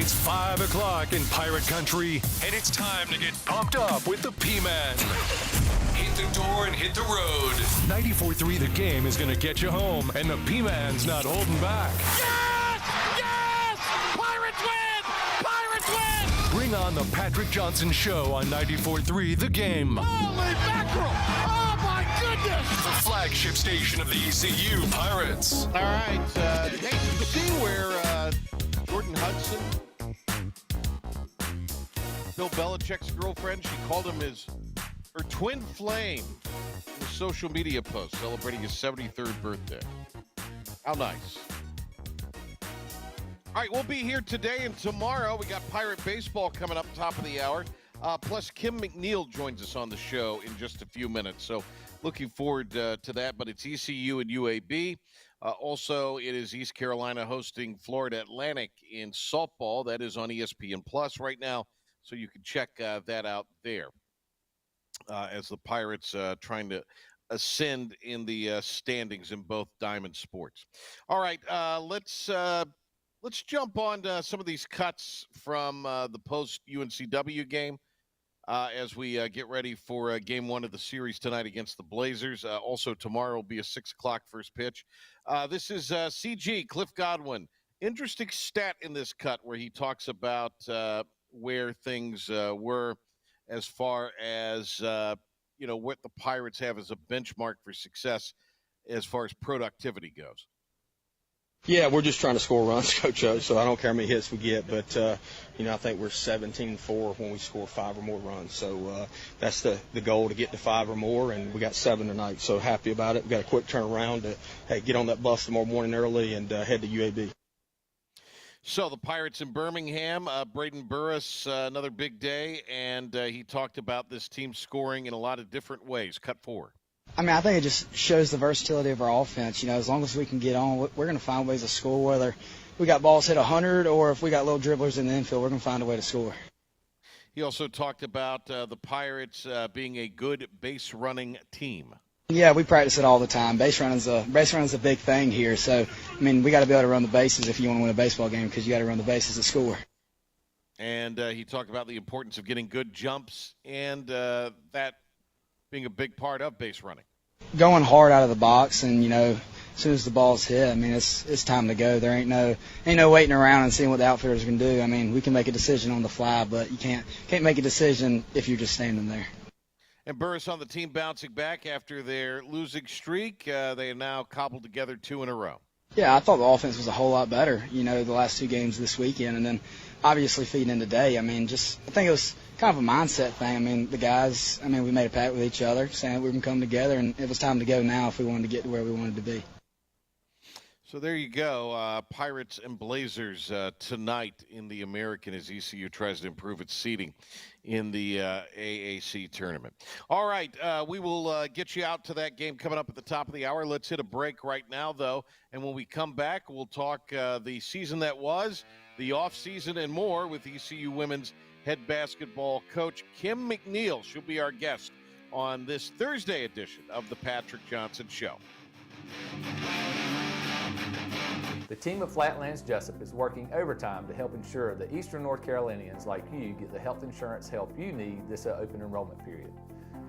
It's 5 o'clock in Pirate Country, and it's time to get pumped up with the P-Man. Hit the door and hit the road. 94.3 The Game is going to get you home, and the P-Man's not holding back. Yes! Yes! Pirates win! Pirates win! Bring on the Patrick Johnson Show on 94.3 The Game. Holy mackerel! Oh, my goodness! The flagship station of the ECU Pirates. All right. Hey, did you see where Jordan Hudson, Bill Belichick's girlfriend, she called him her twin flame in a social media post celebrating his 73rd birthday. How nice. All right, we'll be here today and tomorrow. We got Pirate Baseball coming up top of the hour. Plus, Kim McNiell joins us on the show in just a few minutes. So looking forward to that. But it's ECU and UAB. Also, it is East Carolina hosting Florida Atlantic in softball. That is on ESPN Plus right now. So you can check that out there as the Pirates trying to ascend in the standings in both Diamond Sports. All right, let's jump on to some of these cuts from the post-UNCW game as we get ready for Game 1 of the series tonight against the Blazers. Also, tomorrow will be a 6 o'clock first pitch. This is CG, Cliff Godwin. Interesting stat in this cut where he talks about where things were as far as, what the Pirates have as a benchmark for success as far as productivity goes. Yeah, we're just trying to score runs, Coach O, so I don't care how many hits we get. But, I think we're 17-4 when we score 5 or more runs. So that's the goal, to get to 5 or more, and we got 7 tonight. So happy about it. We got a quick turnaround to get on that bus tomorrow morning early and head to UAB. So the Pirates in Birmingham, Braden Burris, another big day, and he talked about this team scoring in a lot of different ways. Cut 4. I think it just shows the versatility of our offense. As long as we can get on, we're going to find ways to score, whether we got balls hit 100 or if we got little dribblers in the infield, we're going to find a way to score. He also talked about the Pirates being a good base running team. Yeah, we practice it all the time. Base running's a big thing here. So, we got to be able to run the bases if you want to win a baseball game, because you got to run the bases to score. And he talked about the importance of getting good jumps and that being a big part of base running. Going hard out of the box, and as soon as the ball's hit, it's time to go. There ain't no waiting around and seeing what the outfielders can do. we can make a decision on the fly, but you can't make a decision if you're just standing there. And Burris on the team bouncing back after their losing streak. They have now cobbled together 2 in a row. Yeah, I thought the offense was a whole lot better, the last 2 games this weekend, and then obviously feeding in today. I think it was kind of a mindset thing. The guys, we made a pact with each other saying we can come together, and it was time to go now if we wanted to get to where we wanted to be. So there you go. Pirates and Blazers tonight in the American as ECU tries to improve its seeding in the AAC tournament. All right, we will get you out to that game coming up at the top of the hour. Let's hit a break right now, though, and when we come back, we'll talk the season that was, the offseason, and more with ECU women's head basketball coach Kim McNiell. She'll be our guest on this Thursday edition of the Patrick Johnson Show. The team of Flatlands Jessup is working overtime to help ensure that Eastern North Carolinians like you get the health insurance help you need this open enrollment period.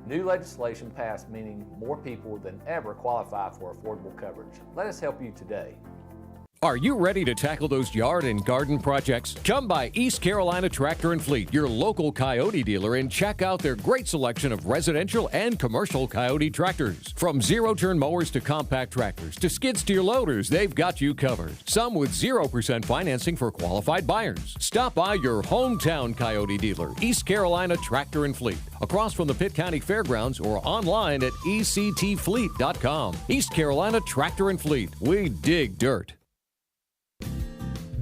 New legislation passed, meaning more people than ever qualify for affordable coverage. Let us help you today. Are you ready to tackle those yard and garden projects? Come by East Carolina Tractor and Fleet, your local Coyote dealer, and check out their great selection of residential and commercial Coyote tractors. From zero-turn mowers to compact tractors to skid steer loaders, they've got you covered. Some with 0% financing for qualified buyers. Stop by your hometown Coyote dealer, East Carolina Tractor and Fleet, across from the Pitt County Fairgrounds, or online at ectfleet.com. East Carolina Tractor and Fleet. We dig dirt.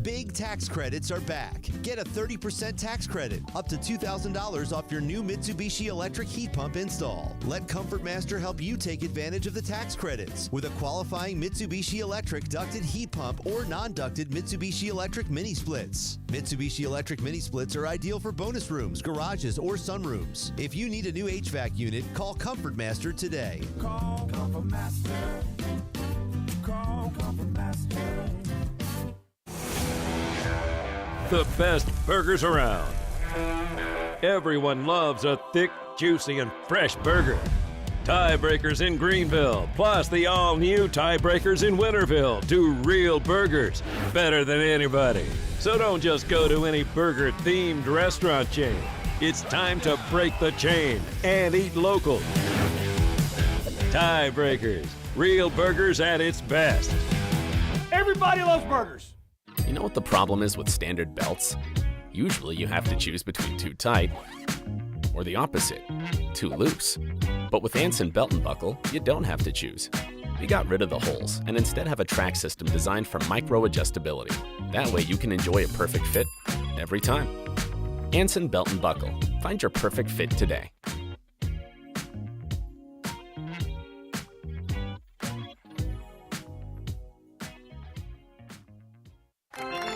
Big tax credits are back. Get a 30% tax credit, up to $2,000 off your new Mitsubishi electric heat pump install. Let Comfort Master help you take advantage of the tax credits with a qualifying Mitsubishi electric ducted heat pump or non-ducted Mitsubishi electric mini splits. Mitsubishi electric mini splits are ideal for bonus rooms, garages, or sunrooms. If you need a new HVAC unit, call Comfort Master today. Call Comfort Master. Call Comfort Master. the best burgers around. Everyone loves a thick, juicy, and fresh burger. Tiebreakers in Greenville, plus the all-new Tiebreakers in Winterville. Do real burgers better than anybody. So don't just go to any burger-themed restaurant chain. It's time to break the chain and eat local. Tiebreakers, real burgers at its best. Everybody loves burgers. You know what the problem is with standard belts? Usually you have to choose between too tight or the opposite, too loose. But with Anson Belt and Buckle, you don't have to choose. We got rid of the holes and instead have a track system designed for micro-adjustability. That way you can enjoy a perfect fit every time. Anson Belt and Buckle. Find your perfect fit today.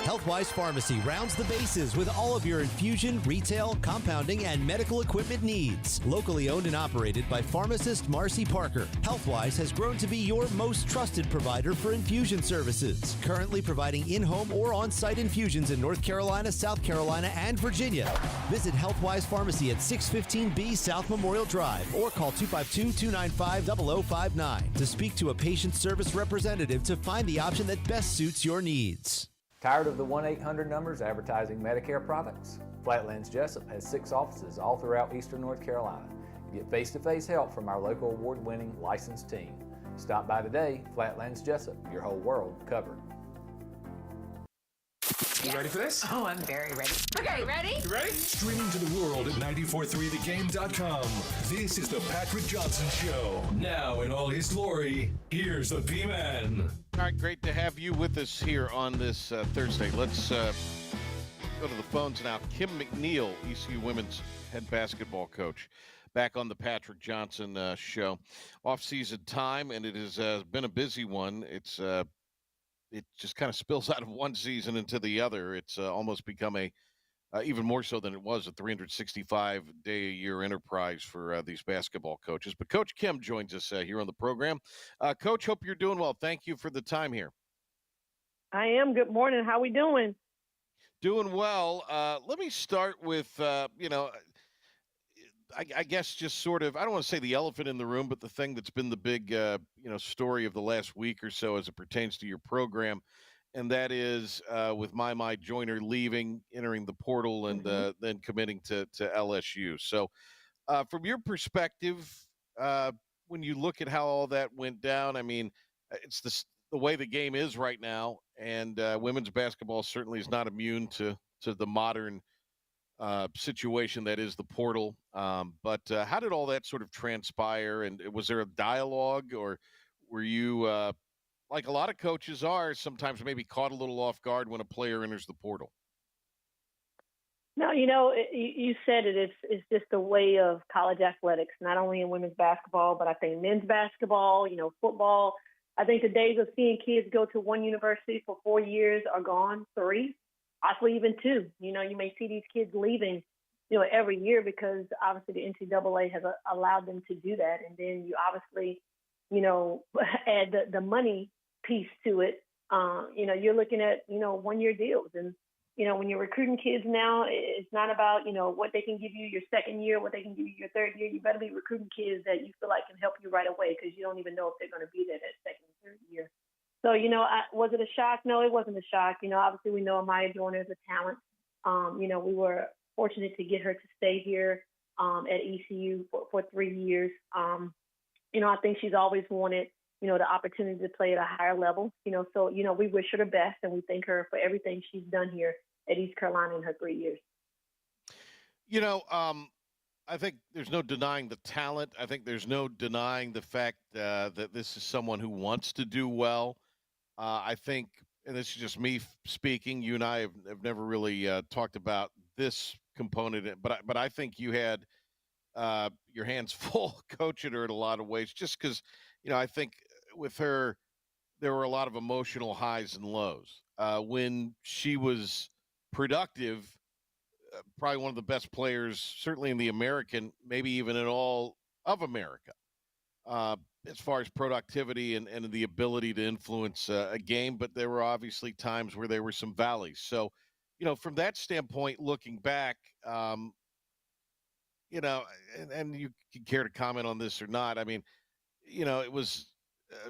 Healthwise Pharmacy rounds the bases with all of your infusion, retail, compounding, and medical equipment needs. Locally owned and operated by pharmacist Marcy Parker, Healthwise has grown to be your most trusted provider for infusion services. Currently providing in-home or on-site infusions in North Carolina, South Carolina, and Virginia. Visit Healthwise Pharmacy at 615B South Memorial Drive or call 252-295-0059 to speak to a patient service representative to find the option that best suits your needs. Tired of the 1-800 numbers advertising Medicare products? Flatlands Jessup has 6 offices all throughout eastern North Carolina. You get face-to-face help from our local award-winning licensed team. Stop by today. Flatlands Jessup, your whole world covered. You ready for this? Oh, I'm very ready. Okay, ready? You ready? Streaming to the world at 943thegame.com. This is the Patrick Johnson Show. Now in all his glory, here's the P-Man. All right, great to have you with us here on this Thursday. Let's go to the phones now. Kim McNiell, ECU women's head basketball coach, back on the Patrick Johnson Show. Off-season time, and it has been a busy one. It just kind of spills out of one season into the other. It's almost become even more so than it was, a 365-day-a-year enterprise for these basketball coaches. But Coach Kim joins us here on the program. Coach, hope you're doing well. Thank you for the time here. I am. Good morning. How we doing? Doing well. Let me start with, I guess just sort of, I don't want to say the elephant in the room, but the thing that's been the big, story of the last week or so as it pertains to your program. And that is with my Joyner leaving, entering the portal, and then committing to LSU. So from your perspective, when you look at how all that went down, I mean, it's the way the game is right now, and women's basketball certainly is not immune to the modern situation that is the portal. But how did all that sort of transpire? And was there a dialogue, or were you like a lot of coaches are sometimes maybe caught a little off guard when a player enters the portal? No, you said it. It's just a way of college athletics, not only in women's basketball, but I think men's basketball, football. I think the days of seeing kids go to one university for 4 years are gone, 3, possibly even 2. You may see these kids leaving, every year because obviously the NCAA has allowed them to do that. And then you obviously, add the money piece to it. You're looking at, 1-year deals. And, when you're recruiting kids now, it's not about, what they can give you your second year, what they can give you your third year. You better be recruiting kids that you feel like can help you right away, because you don't even know if they're going to be there that second and third year. So, was it a shock? No, it wasn't a shock. Obviously we know Amaya Joyner is a talent. We were fortunate to get her to stay here at ECU for 3 years. I think she's always wanted, the opportunity to play at a higher level, so, we wish her the best, and we thank her for everything she's done here at East Carolina in her 3 years. I think there's no denying the talent. I think there's no denying the fact that this is someone who wants to do well. I think, and this is just me speaking, you and I have never really talked about this component, but I think you had your hands full coaching her in a lot of ways, just because, I think with her, there were a lot of emotional highs and lows. When she was productive, probably one of the best players, certainly in the American, maybe even in all of America, as far as productivity and the ability to influence a game. But there were obviously times where there were some valleys. So from that standpoint, looking back, and you can care to comment on this or not. I mean, it was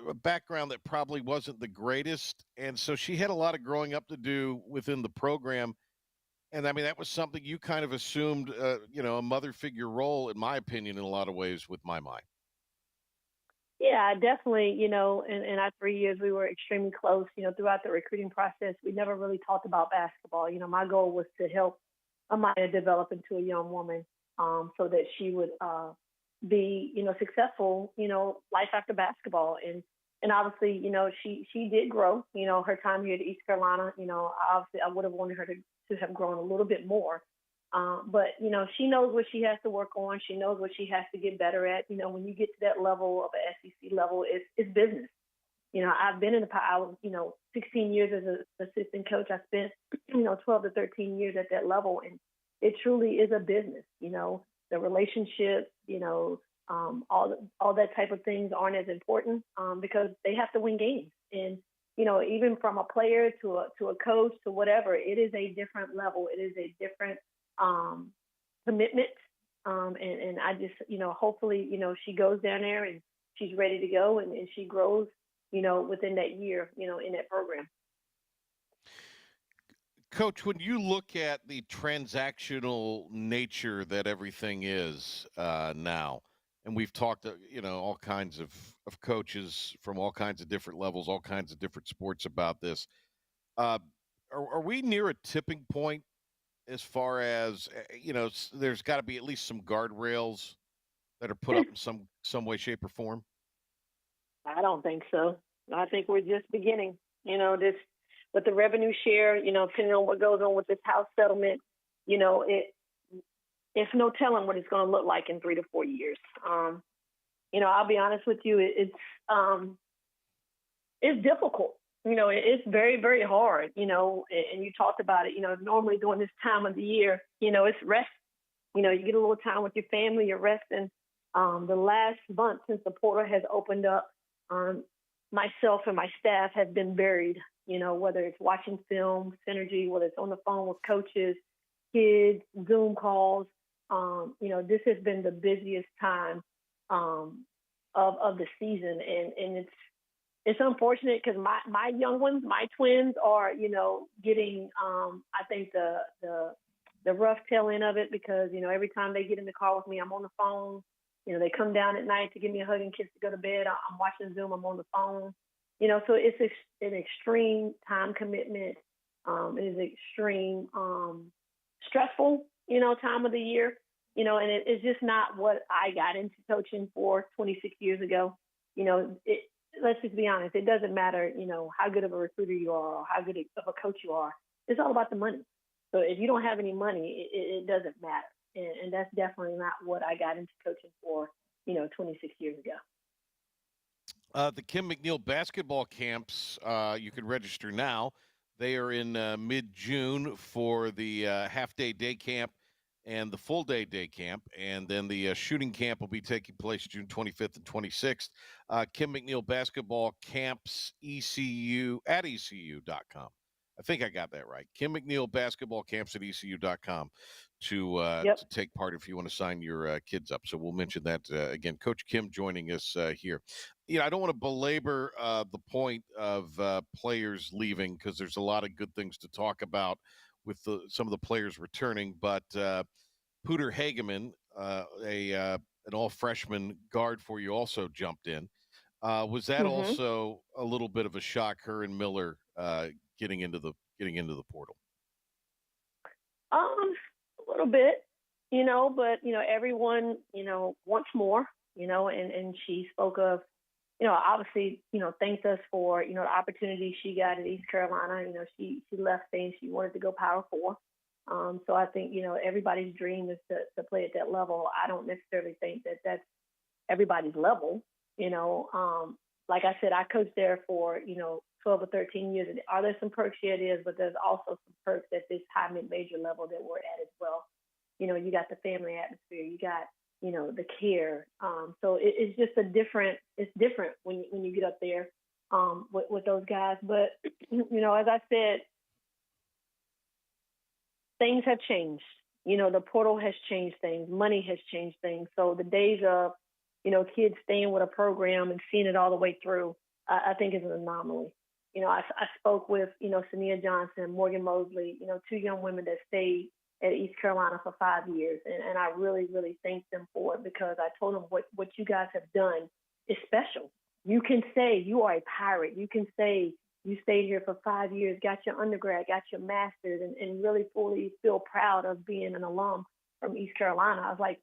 a background that probably wasn't the greatest. And so she had a lot of growing up to do within the program. And I mean, that was something you kind of assumed, a mother figure role, in my opinion, in a lot of ways with my mind. Yeah, definitely. In our 3 years, we were extremely close. Throughout the recruiting process, we never really talked about basketball. My goal was to help Amaya develop into a young woman, so that she would be, successful, life after basketball. And obviously, she did grow. Her time here at East Carolina. Obviously, I would have wanted her to have grown a little bit more. But, she knows what she has to work on. She knows what she has to get better at. When you get to that level of an SEC level, it's business. I've been in I was, 16 years as an assistant coach. I spent, 12 to 13 years at that level. And it truly is a business. The relationships, all that type of things aren't as important because they have to win games. And, even from a player to a coach to whatever, it is a different level. It is a different commitment. And I just, hopefully, she goes down there and she's ready to go and she grows, within that year, in that program. Coach, when you look at the transactional nature that everything is now, and we've talked to, all kinds of coaches from all kinds of different levels, all kinds of different sports about this, are we near a tipping point as far as, there's got to be at least some guardrails that are put up in some way, shape, or form? I don't think so. I think we're just beginning. This with the revenue share, depending on what goes on with this House settlement, it's no telling what it's going to look like in 3 to 4 years. I'll be honest with you, it's difficult. It's very, very hard, and you talked about it, normally during this time of the year, it's rest. You get a little time with your family, you're resting. The last month since the portal has opened up, myself and my staff have been buried, whether it's watching film, synergy, whether it's on the phone with coaches, kids, Zoom calls. This has been the busiest time of the season. And it's unfortunate because my young ones, my twins are, getting, I think the rough tail end of it because, every time they get in the car with me, I'm on the phone. They come down at night to give me a hug and kiss to go to bed. I'm watching Zoom. I'm on the phone. So it's an extreme time commitment. It is extreme stressful, time of the year. And it's just not what I got into coaching for 26 years ago. Let's just be honest. It doesn't matter, how good of a recruiter you are or how good of a coach you are. It's all about the money. So if you don't have any money, it doesn't matter. And that's definitely not what I got into coaching for, 26 years ago. The Kim McNiell basketball camps, you can register now. They are in mid-June for the half-day day camp and the full-day day camp. And then the shooting camp will be taking place June 25th and 26th. Kim McNiell basketball camps, ECU, at ECU.com. I think I got that right. Kim McNiell basketball camps at ECU.com to take part if you want to sign your kids up. So we'll mention that again. Coach Kim joining us here. I don't want to belabor the point of players leaving because there's a lot of good things to talk about with some of the players returning. But Pooter Hageman, an all-freshman guard for you, also jumped in. Was that also a little bit of a shock? Her and Miller getting into the portal. A little bit, but everyone, wants more, and she spoke of, obviously, thanked us for, the opportunity she got at East Carolina. She left saying she wanted to go Power 4. So I think, everybody's dream is to play at that level. I don't necessarily think that that's everybody's level, like I said, I coached there for, 12 or 13 years. Are there some perks? Yeah, it is, but there's also some perks at this high mid-major level that we're at as well. You got the family atmosphere, you got, the care. So it's just it's different when you get up there with those guys. But, as I said, things have changed. The portal has changed things. Money has changed things. So the days of, kids staying with a program and seeing it all the way through, I think is an anomaly. I spoke with, Sania Johnson, Morgan Mosley, two young women that stayed at East Carolina for 5 years. And I really, really thank them for it, because I told them what you guys have done is special. You can say you are a pirate. You can say you stayed here for 5 years, got your undergrad, got your master's, and really fully feel proud of being an alum from East Carolina. I was like,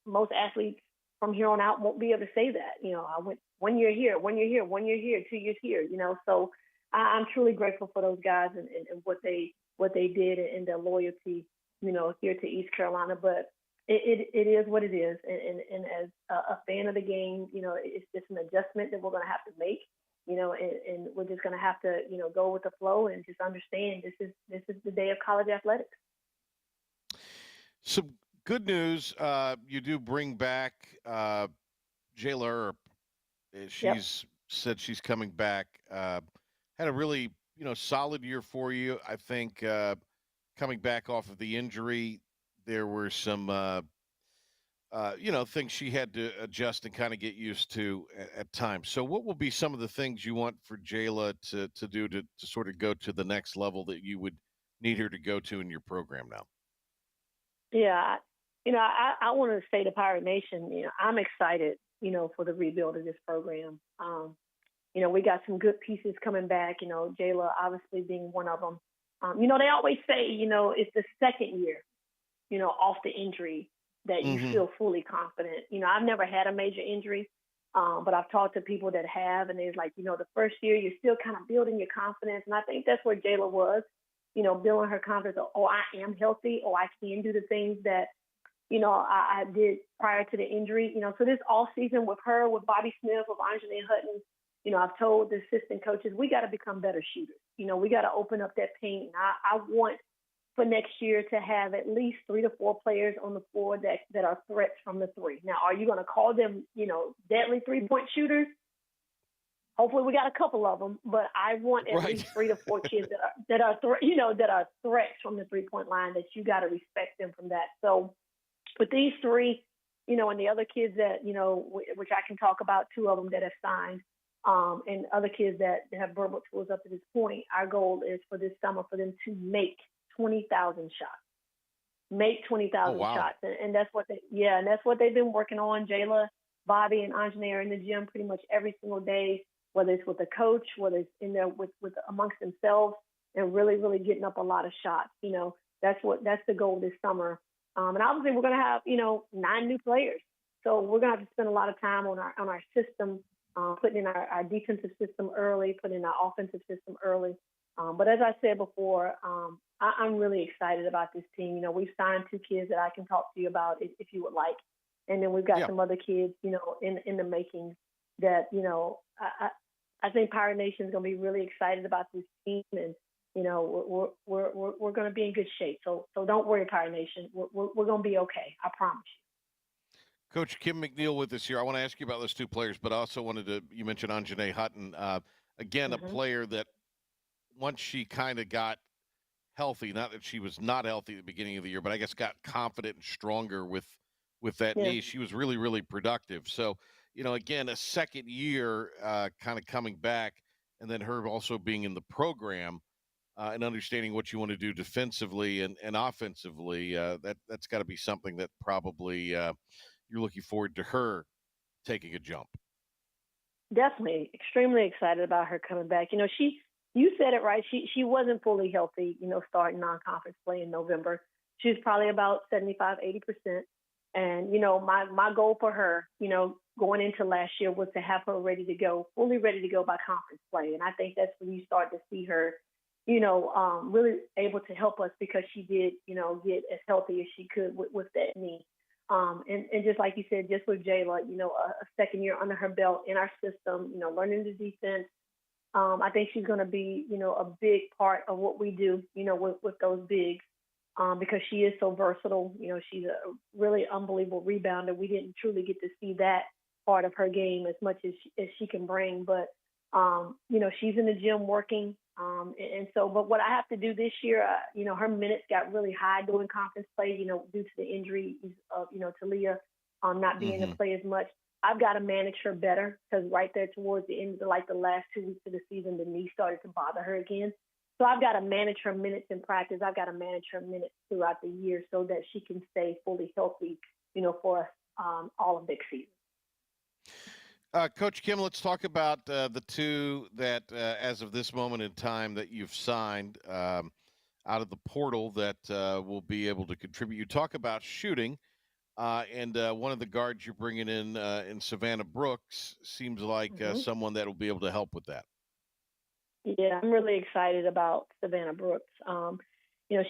most athletes from here on out won't be able to say that. I went 1 year here, 1 year here, 1 year here, 2 years here, So I'm truly grateful for those guys and what they did and their loyalty, here to East Carolina. But it is what it is. And as a fan of the game, it's just an adjustment that we're going to have to make. And we're just going to have to, go with the flow and just understand this is the day of college athletics. Some good news. You do bring back Jayla Earp. She's said she's coming back. Had a really, solid year for you. I think coming back off of the injury, there were some things she had to adjust and kind of get used to at times. So what will be some of the things you want for Jayla to do to sort of go to the next level that you would need her to go to in your program now? Yeah, I want to say to Pirate Nation, I'm excited, for the rebuild of this program. We got some good pieces coming back, Jayla obviously being one of them. They always say, it's the second year, off the injury that you feel fully confident. I've never had a major injury, but I've talked to people that have, and it's like, the first year you're still kind of building your confidence. And I think that's where Jayla was, building her confidence. I am healthy, I can do the things that, I did prior to the injury. So this all season with her, with Bobby Smith, with Anjanae Hutton, I've told the assistant coaches, we got to become better shooters. We got to open up that paint. And I want for next year to have at least 3 to 4 players on the floor that are threats from the three. Now, are you going to call them, deadly 3-point shooters? Hopefully we got a couple of them, but I want at least 3 to 4 kids that are threats from the 3-point line, that you got to respect them from that. So with these 3, and the other kids that, which I can talk about, 2 of them that have signed, and other kids that have verbal tools up to this point, our goal is for this summer for them to make 20,000 shots. Make 20,000 shots. And that's what they've been working on. Jayla, Bobby, and Anjanae are in the gym pretty much every single day, whether it's with a coach, whether it's in there with amongst themselves, and really, really getting up a lot of shots. That's the goal this summer. And obviously we're going to have, 9 new players. So we're going to have to spend a lot of time on our system, putting in our defensive system early, putting in our offensive system early. But as I said before, I'm really excited about this team. We've signed 2 kids that I can talk to you about if you would like. And then we've got some other kids, in the making that, I think Pirate Nation is going to be really excited about this team. And, we're going to be in good shape. So don't worry, Pirate Nation. We're going to be okay. I promise you. Coach Kim McNiell with us here. I want to ask you about those 2 players, but I also you mentioned Anjanae Hutton. Again, a player that once she kind of got healthy, not that she was not healthy at the beginning of the year, but I guess got confident and stronger with that knee. She was really, really productive. So, again, a second year kind of coming back, and then her also being in the program and understanding what you want to do defensively and offensively, that's got to be something that probably you're looking forward to her taking a jump. Definitely. Extremely excited about her coming back. You said it right. She wasn't fully healthy, starting non-conference play in November. She was probably about 75, 80%. And, my goal for her, going into last year was to have her fully ready to go by conference play. And I think that's when you start to see her, really able to help us, because she did, get as healthy as she could with that knee. And just like you said, just with Jayla, a second year under her belt in our system, learning the defense. I think she's going to be, a big part of what we do, with those bigs, because she is so versatile. She's a really unbelievable rebounder. We didn't truly get to see that part of her game as much as she can bring. But, she's in the gym working. But what I have to do this year, her minutes got really high during conference play, due to the injuries of, Talia not being able to play as much. I've got to manage her better because right there towards the end of the last 2 weeks of the season, the knee started to bother her again. So I've got to manage her minutes in practice. I've got to manage her minutes throughout the year so that she can stay fully healthy, for us all of next season. Coach Kim, let's talk about the two that, as of this moment in time, that you've signed out of the portal that will be able to contribute. You talk about shooting, and one of the guards you're bringing in Savannah Brooks seems like someone that will be able to help with that. Yeah, I'm really excited about Savannah Brooks.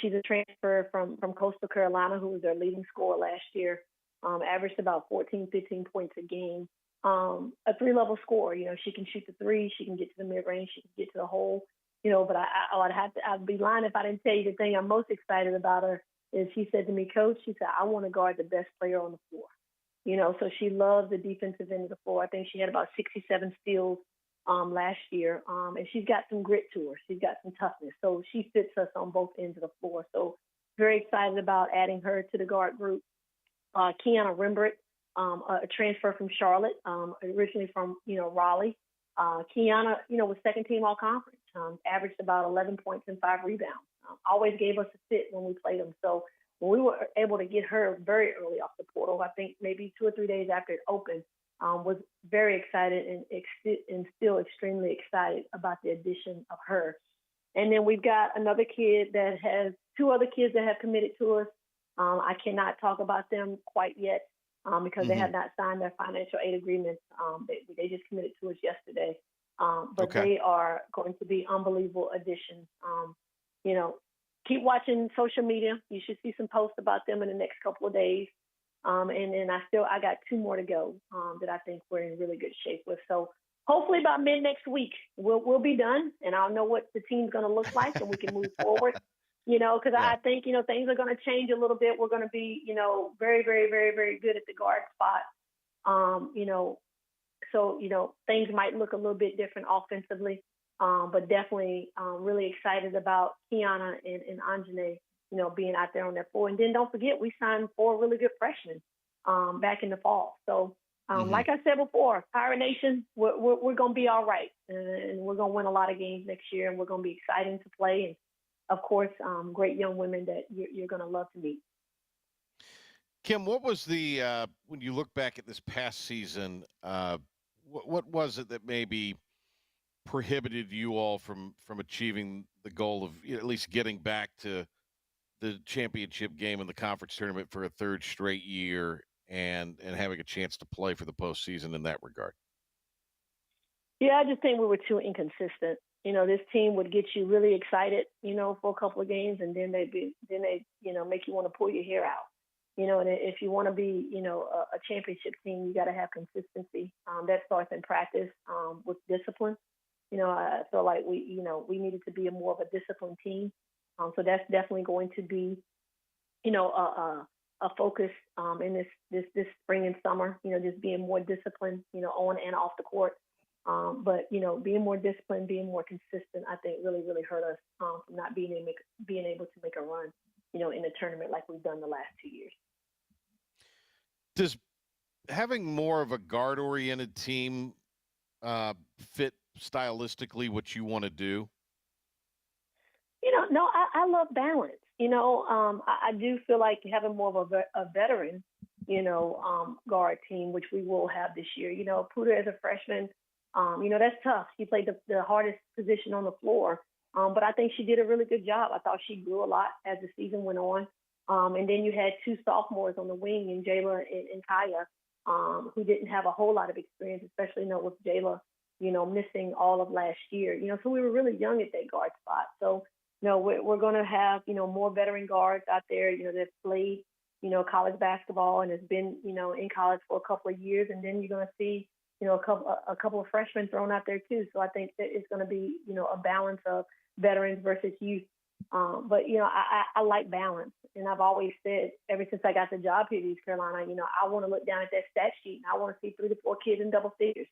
She's a transfer from Coastal Carolina, who was their leading scorer last year, averaged about 14, 15 points a game. A three-level scorer. She can shoot the three, she can get to the mid-range, she can get to the hole. But I'd be lying if I didn't tell you the thing I'm most excited about her is she said to me, Coach, she said, I want to guard the best player on the floor. So she loves the defensive end of the floor. I think she had about 67 steals last year, and she's got some grit to her. She's got some toughness. So she fits us on both ends of the floor. So very excited about adding her to the guard group. Kiana Rembrandt, a transfer from Charlotte, originally from, Raleigh. Kiana, was second team all conference, averaged about 11 points and 5 rebounds. Always gave us a fit when we played them. So when we were able to get her very early off the portal, I think maybe 2 or 3 days after it opened, was very excited and still extremely excited about the addition of her. And then we've got another kid that has 2 other kids that have committed to us. I cannot talk about them quite yet because they have not signed their financial aid agreements. They just committed to us yesterday. But they are going to be unbelievable additions. Keep watching social media. You should see some posts about them in the next couple of days. And then I got 2 more to go that I think we're in really good shape with. So hopefully by mid next week, we'll be done and I'll know what the team's going to look like and we can move forward. Because I think, things are going to change a little bit. We're going to be, very, very, very, very good at the guard spot. So, things might look a little bit different offensively, but definitely really excited about Kiana and Anjane, being out there on that floor. And then don't forget, we signed 4 really good freshmen back in the fall. So, like I said before, Pirate Nation, we're going to be all right. And we're going to win a lot of games next year, and we're going to be exciting to play. And, of course, great young women that you're going to love to meet. Kim, what was the when you look back at this past season, what was it that maybe prohibited you all from achieving the goal of at least getting back to the championship game in the conference tournament for a 3rd straight year and having a chance to play for the postseason in that regard? Yeah, I just think we were too inconsistent. This team would get you really excited, for a couple of games, and then they make you want to pull your hair out. And if you want to be, a championship team, you got to have consistency. That starts in practice with discipline. I feel like we needed to be more of a disciplined team. So that's definitely going to be, a focus in this spring and summer. Just being more disciplined, on and off the court. But being more disciplined, being more consistent, I think really, really hurt us from not being able to make a run, in the tournament like we've done the last 2 years. Does having more of a guard-oriented team fit stylistically what you want to do? No, I love balance. I do feel like having more of a veteran, guard team, which we will have this year. Puda as a freshman, that's tough. She played the hardest position on the floor, but I think she did a really good job. I thought she grew a lot as the season went on. And then you had 2 sophomores on the wing, in Jayla and Kaya, who didn't have a whole lot of experience, especially with Jayla, missing all of last year. So we were really young at that guard spot. So, we're going to have, more veteran guards out there, that played, college basketball and has been, in college for a couple of years. And then you're going to see, a couple of freshmen thrown out there too. So I think that it's going to be, a balance of veterans versus youth. But I like balance. And I've always said, ever since I got the job here at East Carolina, I want to look down at that stat sheet and I want to see 3 to 4 kids in double figures.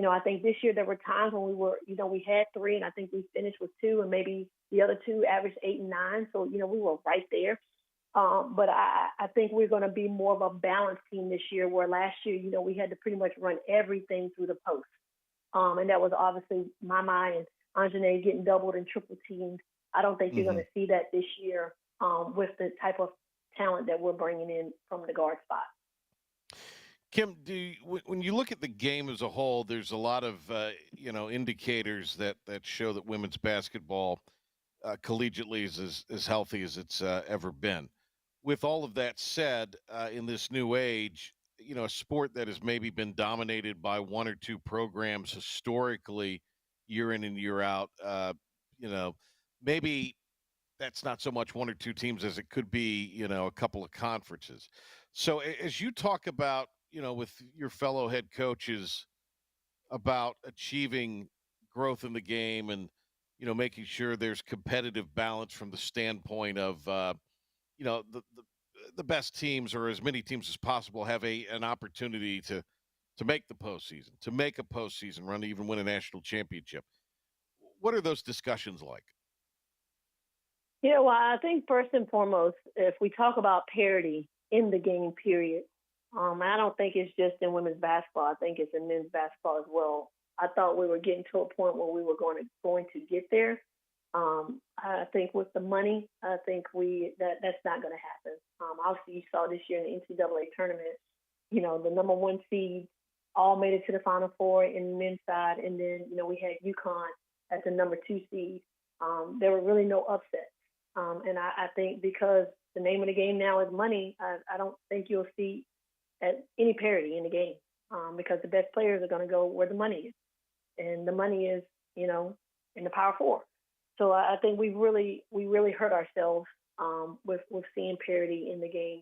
I think this year there were times when we had 3, and I think we finished with 2, and maybe the other 2 averaged 8 and 9. So, we were right there. But I think we're going to be more of a balanced team this year, where last year, we had to pretty much run everything through the post. And that was obviously Mama and Anjanae getting doubled and triple teamed. I don't think you're going to see that this year with the type of talent that we're bringing in from the guard spot. Kim, when you look at the game as a whole, there's a lot of indicators that show that women's basketball collegiately is as healthy as it's ever been. With all of that said, in this new age, a sport that has maybe been dominated by 1 or 2 programs historically, year in and year out, maybe that's not so much 1 or 2 teams as it could be, a couple of conferences. So as you talk about, with your fellow head coaches about achieving growth in the game and, making sure there's competitive balance from the standpoint of, the best teams, or as many teams as possible, have an opportunity to make the postseason, to make a postseason run, to even win a national championship. What are those discussions like? Yeah, well, I think first and foremost, if we talk about parity in the game, period, I don't think it's just in women's basketball. I think it's in men's basketball as well. I thought we were getting to a point where we were going to get there. I think with the money, I think that's not going to happen. Obviously, you saw this year in the NCAA tournament, the number 1 seed all made it to the Final Four in the men's side, and then we had UConn as the number 2 seed. There were really no upsets, and I think because the name of the game now is money, I don't think you'll see any parity in the game because the best players are going to go where the money is, and the money is in the Power Four. So I think we really hurt ourselves with seeing parity in the game,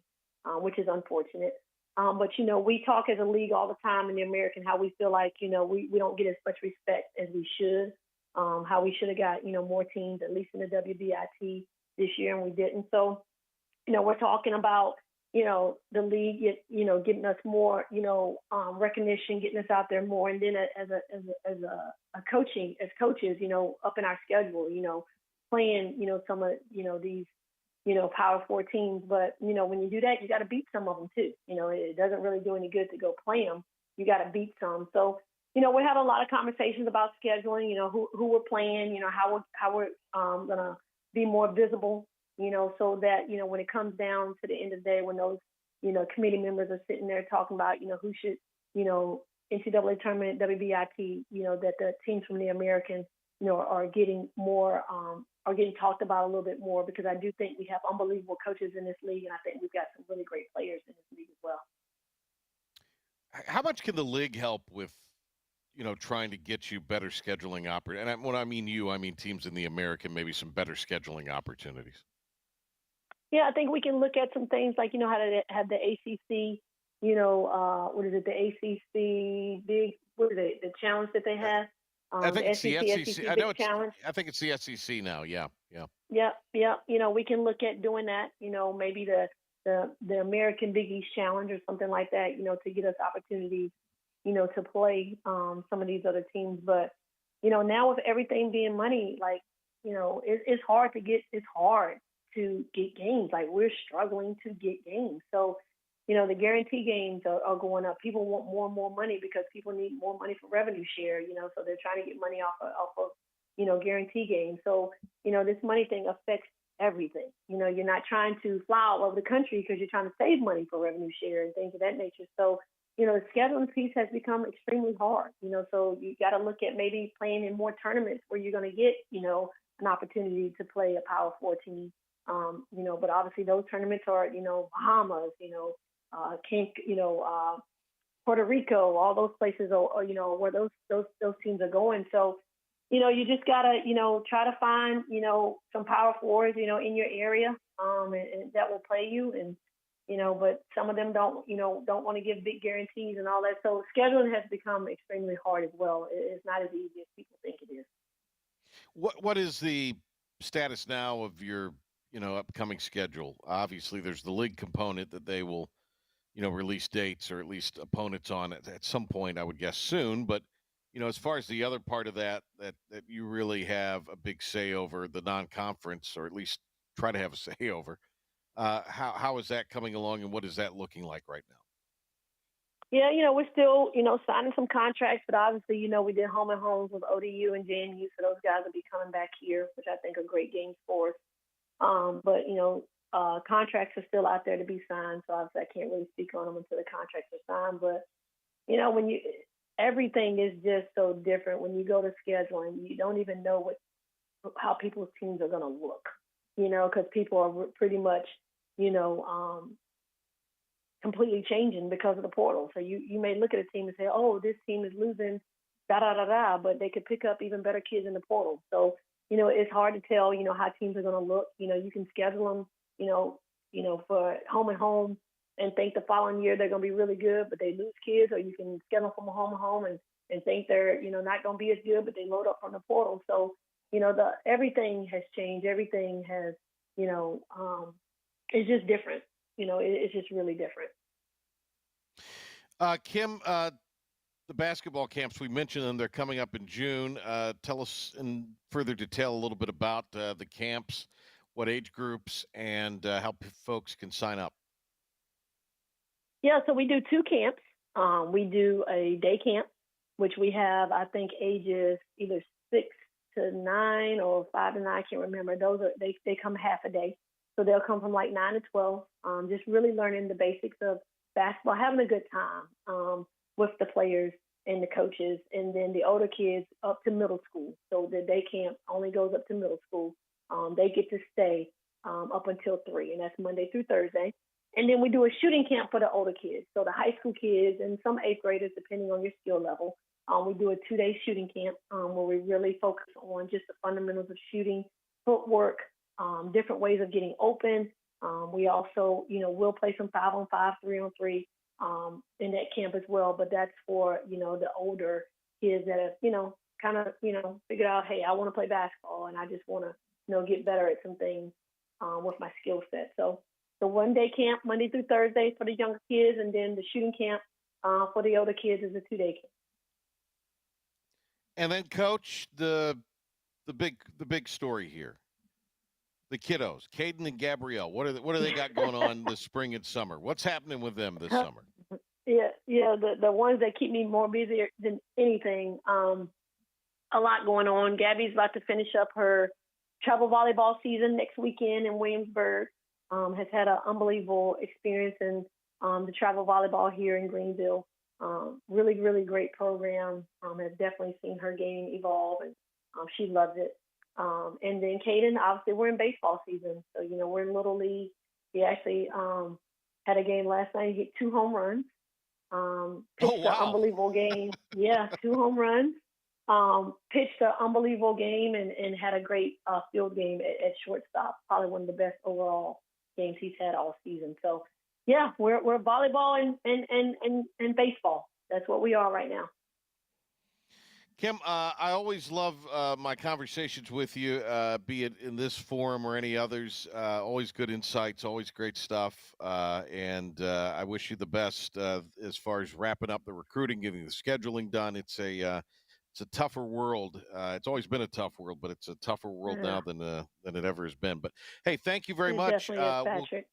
which is unfortunate. But we talk as a league all the time in the American how we feel like we don't get as much respect as we should. How we should have got more teams, at least in the WBIT this year, and we didn't. So we're talking about the league getting us more recognition, getting us out there more, and then as coaches upping our schedule, playing some of these Power Four teams. But when you do that, you got to beat some of them too. It doesn't really do any good to go play them. You got to beat some. So we have a lot of conversations about scheduling. Who we're playing. How we're gonna be more visible. So that, when it comes down to the end of the day, when those, committee members are sitting there talking about, who should, NCAA tournament, WBIT, that the teams from the American, are getting more, are getting talked about a little bit more, because I do think we have unbelievable coaches in this league, and I think we've got some really great players in this league as well. How much can the league help with, trying to get you better scheduling opportunities? And when I mean you, I mean teams in the American, maybe some better scheduling opportunities. Yeah, I think we can look at some things like, how to have the ACC, what is it, the ACC the challenge that they have? I think it's the SEC. I know it's challenge. I think it's the SEC now. Yeah. Yeah. We can look at doing that. Maybe the American Big East Challenge or something like that. To get us opportunities, to play some of these other teams. But now with everything being money, like it's hard to get. It's hard to get games. Like, we're struggling to get games. So, the guarantee games are going up. People want more and more money because people need more money for revenue share, so they're trying to get money off of guarantee games. So, this money thing affects everything. You're not trying to fly all over the country because you're trying to save money for revenue share and things of that nature. So, the scheduling piece has become extremely hard, so you got to look at maybe playing in more tournaments where you're going to get, an opportunity to play a Power Four team. But obviously those tournaments are, Bahamas, Puerto Rico, all those places are where those teams are going. So, you just gotta, try to find, some Power Fours, in your area, and that will play you. And, but some of them don't want to give big guarantees and all that. So scheduling has become extremely hard as well. It's not as easy as people think it is. What is the status now of your upcoming schedule? Obviously, there's the league component that they will, release dates or at least opponents on at some point, I would guess soon. But, as far as the other part of that you really have a big say over the non-conference, or at least try to have a say over. How is that coming along, and what is that looking like right now? Yeah, we're still, signing some contracts, but obviously, we did home and homes with ODU and JMU, so those guys will be coming back here, which I think are great games for us. But contracts are still out there to be signed, so obviously I can't really speak on them until the contracts are signed. But when everything is just so different when you go to scheduling, you don't even know how people's teams are going to look, because people are pretty much, completely changing because of the portal. So you may look at a team and say, oh, this team is losing, but they could pick up even better kids in the portal. So, it's hard to tell, how teams are going to look. You can schedule them, for home and home and think the following year they're going to be really good, but they lose kids, or you can schedule them from home and home and think they're, not going to be as good, but they load up from the portal. So, everything has changed. Everything has, it's just different. It's just really different. Kim, the basketball camps, we mentioned them. They're coming up in June. Tell us in further detail a little bit about the camps, what age groups, and how folks can sign up. Yeah, so we do 2 camps. We do a day camp, which we have, I think, ages either 6 to 9 or 5 to 9. I can't remember. Those are they come half a day. So they'll come from like 9 to 12, just really learning the basics of basketball, having a good time with the players and the coaches, and then the older kids up to middle school. So the day camp only goes up to middle school. They get to stay up until 3, and that's Monday through Thursday. And then we do a shooting camp for the older kids, so the high school kids and some 8th graders, depending on your skill level. We do a 2-day shooting camp where we really focus on just the fundamentals of shooting, footwork, different ways of getting open. We also, will play some 5-on-5, 3-on-3 in that camp as well. But that's for, the older kids that have, kind of, figured out, hey, I want to play basketball and I just want to, get better at some things with my skill set. So the 1-day camp, Monday through Thursday for the younger kids, and then the shooting camp for the older kids is a 2-day camp. And then, Coach, the big story here. The kiddos, Caden and Gabrielle, what do they got going on this spring and summer? What's happening with them this summer? Yeah, the ones that keep me more busy than anything. A lot going on. Gabby's about to finish up her travel volleyball season next weekend in Williamsburg. Has had an unbelievable experience in the travel volleyball here in Greenville. Really, really great program. Has definitely seen her game evolve, and she loves it. And then Caden, obviously, we're in baseball season. So, we're in Little League. He actually had a game last night. He hit 2 home runs. Pitched an unbelievable game. Yeah, 2 home runs. Pitched an unbelievable game and had a great field game at shortstop. Probably one of the best overall games he's had all season. So, yeah, we're volleyball and baseball. That's what we are right now. Kim, I always love my conversations with you, be it in this forum or any others. Always good insights, always great stuff. And I wish you the best as far as wrapping up the recruiting, getting the scheduling done. It's a tougher world. It's always been a tough world, but it's a tougher world now than it ever has been. But, hey, thank you very much. Definitely is, Patrick.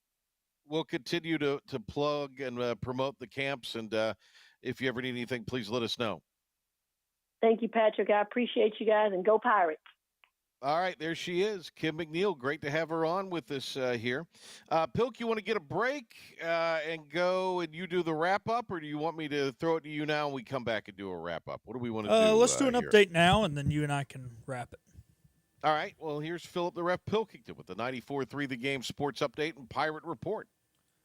We'll continue to plug and promote the camps. And if you ever need anything, please let us know. Thank you, Patrick. I appreciate you guys, and go Pirates. All right, there she is, Kim McNiell. Great to have her on with us here. Pilk, you want to get a break and go and you do the wrap-up, or do you want me to throw it to you now and we come back and do a wrap-up? What do we want to do? Let's do an here? update now, and then you and I can wrap it. All right, well, here's Philip the Ref Pilkington with the 94.3 The Game Sports Update and Pirate Report.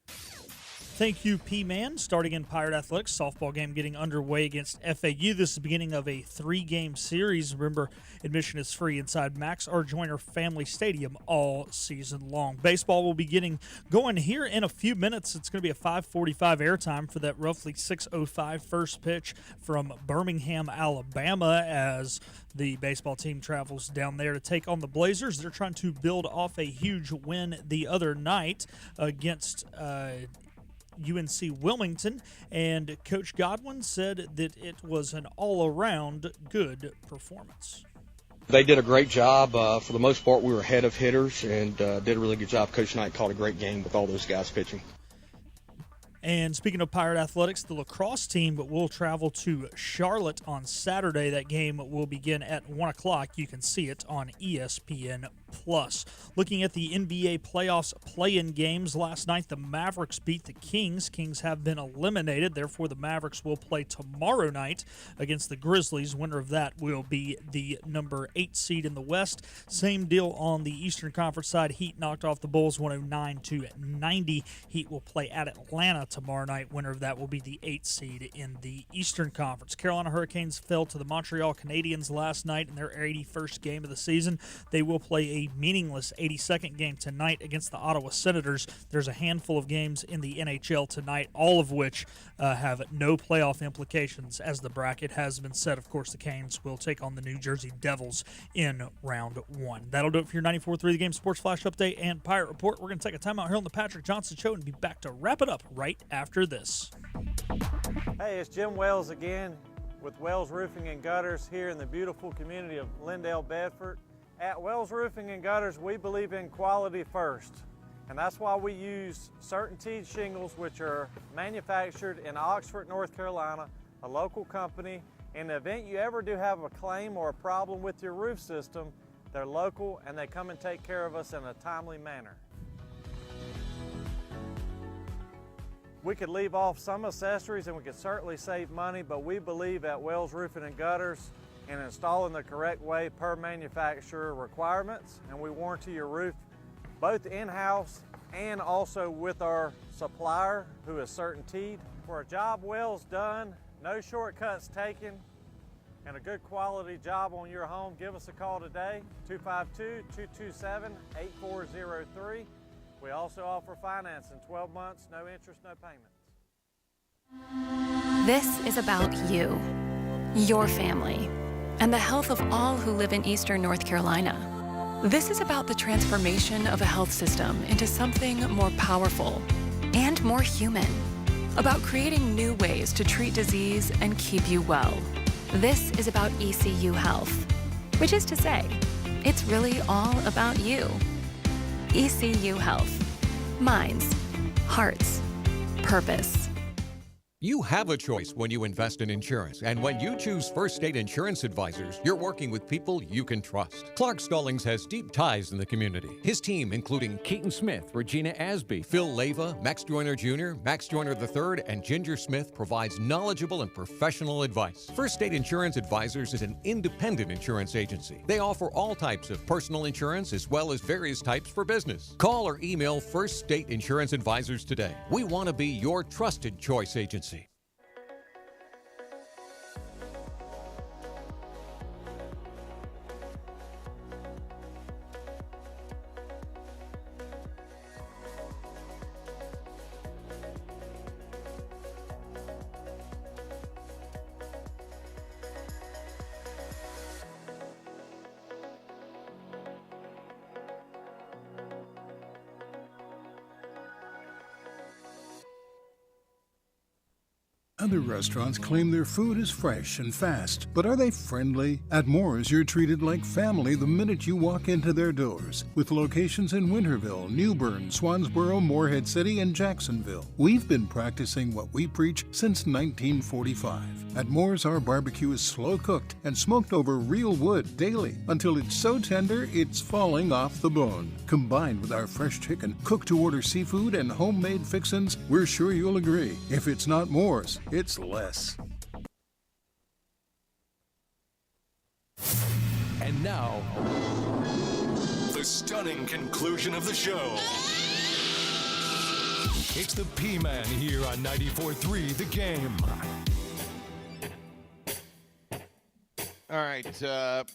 Thank you, P-Man. Starting in Pirate Athletics, softball game getting underway against FAU. This is the beginning of a 3-game series. Remember, admission is free inside Max R. Joyner Family Stadium all season long. Baseball will be getting going here in a few minutes. It's going to be a 5:45 airtime for that roughly 6:05 first pitch from Birmingham, Alabama, as the baseball team travels down there to take on the Blazers. They're trying to build off a huge win the other night against UNC Wilmington, and Coach Godwin said that it was an all-around good performance. They did a great job. For the most part, we were ahead of hitters and did a really good job. Coach Knight called a great game with all those guys pitching. And speaking of Pirate Athletics, the lacrosse team will travel to Charlotte on Saturday. That game will begin at 1 o'clock. You can see it on ESPN+. Looking at the NBA playoffs play-in games, last night the Mavericks beat the Kings. Kings have been eliminated. Therefore, the Mavericks will play tomorrow night against the Grizzlies. Winner of that will be the number 8 seed in the West. Same deal on the Eastern Conference side. Heat knocked off the Bulls 109-90. Heat will play at Atlanta tomorrow night. Winner of that will be the 8th seed in the Eastern Conference. Carolina Hurricanes fell to the Montreal Canadiens last night in their 81st game of the season. They will play a meaningless 82nd game tonight against the Ottawa Senators. There's a handful of games in the NHL tonight, all of which have no playoff implications, as the bracket has been set. Of course, the Canes will take on the New Jersey Devils in round 1. That'll do it for your 94.3 The Game Sports Flash Update and Pirate Report. We're going to take a timeout here on the Patrick Johnson Show and be back to wrap it up right after this. Hey, it's Jim Wells again with Wells Roofing and Gutters here in the beautiful community of Lindale, Bedford. At Wells Roofing and Gutters, we believe in quality first, and that's why we use CertainTeed shingles, which are manufactured in Oxford, North Carolina, a local company. In the event you ever do have a claim or a problem with your roof system, they're local and they come and take care of us in a timely manner. We could leave off some accessories and we could certainly save money, but we believe at Wells Roofing and Gutters in installing the correct way per manufacturer requirements, and we warranty your roof both in-house and also with our supplier, who is CertainTeed. For a job Wells done, no shortcuts taken, and a good quality job on your home, give us a call today, 252-227-8403. We also offer financing, 12 months, no interest, no payments. This is about you, your family, and the health of all who live in Eastern North Carolina. This is about the transformation of a health system into something more powerful and more human, about creating new ways to treat disease and keep you well. This is about ECU Health, which is to say, it's really all about you. ECU Health. Minds, hearts, purpose. You have a choice when you invest in insurance, and when you choose First State Insurance Advisors, you're working with people you can trust. Clark Stallings has deep ties in the community. His team, including Keaton Smith, Regina Asby, Phil Leyva, Max Joyner Jr., Max Joyner III, and Ginger Smith, provides knowledgeable and professional advice. First State Insurance Advisors is an independent insurance agency. They offer all types of personal insurance as well as various types for business. Call or email First State Insurance Advisors today. We want to be your trusted choice agency. Other restaurants claim their food is fresh and fast, but are they friendly? At Moore's, you're treated like family the minute you walk into their doors. With locations in Winterville, New Bern, Swansboro, Morehead City, and Jacksonville. We've been practicing what we preach since 1945. At Moore's, our barbecue is slow cooked and smoked over real wood daily until it's so tender it's falling off the bone. Combined with our fresh chicken, cooked-to-order seafood, and homemade fixins, we're sure you'll agree. If it's not Moore's, it's less. And now, the stunning conclusion of the show. It's the P-Man here on 94.3 The Game. All right,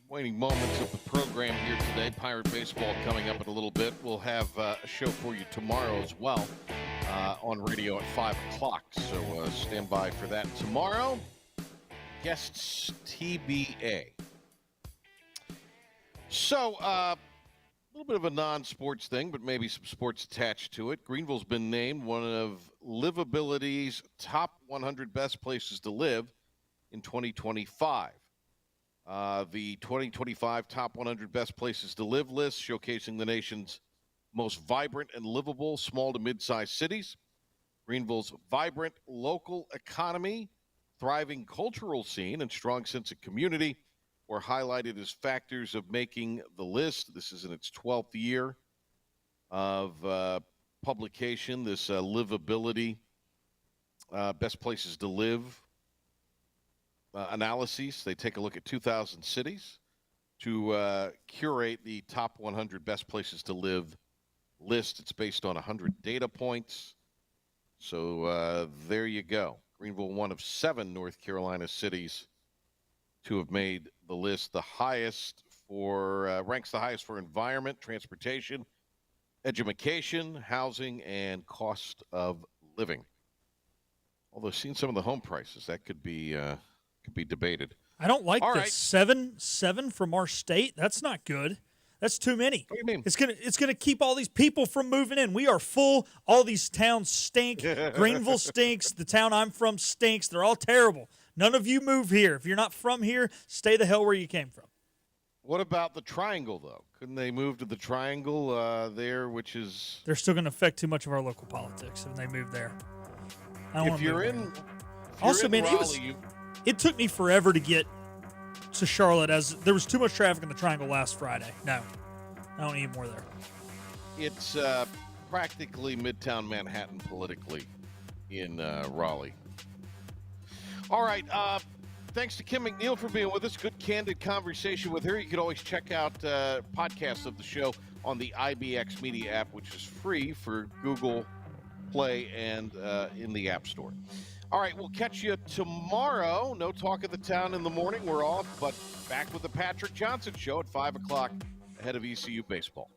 waning moments of the program here today. Pirate Baseball coming up in a little bit. We'll have a show for you tomorrow as well on radio at 5 o'clock. So stand by for that tomorrow. Guests TBA. So little bit of a non-sports thing, but maybe some sports attached to it. Greenville's been named one of Livability's top 100 best places to live in 2025. The 2025 top 100 best places to live list showcasing the nation's most vibrant and livable small to mid-sized cities. Greenville's vibrant local economy, thriving cultural scene, and strong sense of community were highlighted as factors of making the list. This is in its 12th year of publication, this livability, best places to live analyses. They take a look at 2,000 cities to curate the top 100 best places to live list. It's based on 100 data points. So there you go. Greenville, one of 7 North Carolina cities to have made the list. The highest for ranks the highest for environment, transportation, education, housing, and cost of living. Although seeing some of the home prices, that could be debated. I don't like All this. right. Seven from our state. That's not good. That's too many. What do you mean? It's gonna keep all these people from moving in. We are full. All these towns stink. Greenville stinks. The town I'm from stinks. They're all terrible. None of you move here. If you're not from here, stay the hell where you came from. What about the Triangle, though? Couldn't they move to the Triangle there, which is... They're still going to affect too much of our local politics if they move there. I don't If you're in... Also, man, it took me forever to get to Charlotte as there was too much traffic in the Triangle last Friday. No, I don't need more there. It's practically Midtown Manhattan politically in Raleigh. All right. Thanks to Kim McNiell for being with us. Good, candid conversation with her. You can always check out podcasts of the show on the IBX Media app, which is free for Google Play and in the App Store. All right, we'll catch you tomorrow. No Talk of the Town in the morning. We're off, but back with the Patrick Johnson Show at 5 o'clock ahead of ECU baseball.